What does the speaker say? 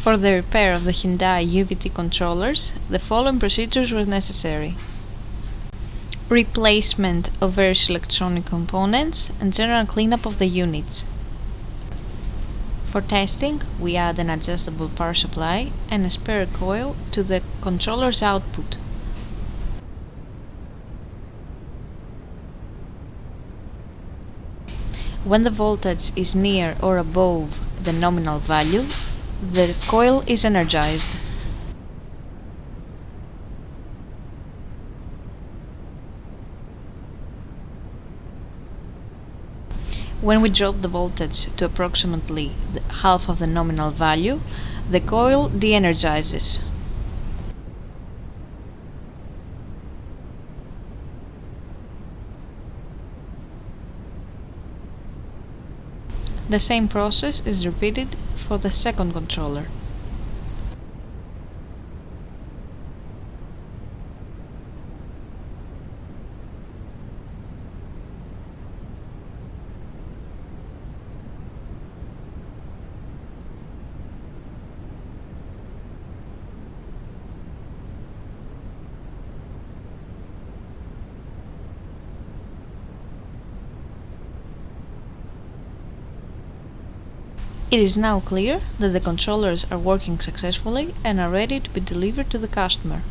For the repair of the Hyundai UVT controllers, the following procedures were necessary: replacement of various electronic components and general cleanup of the units. For testing, we add an adjustable power supply and a spare coil to the controller's output. When the voltage is near or above the nominal value, the coil is energized. When we drop the voltage to approximately half of the nominal value, the coil de-energizes. The same process is repeated for the second controller. It is now clear that the controllers are working successfully and are ready to be delivered to the customer.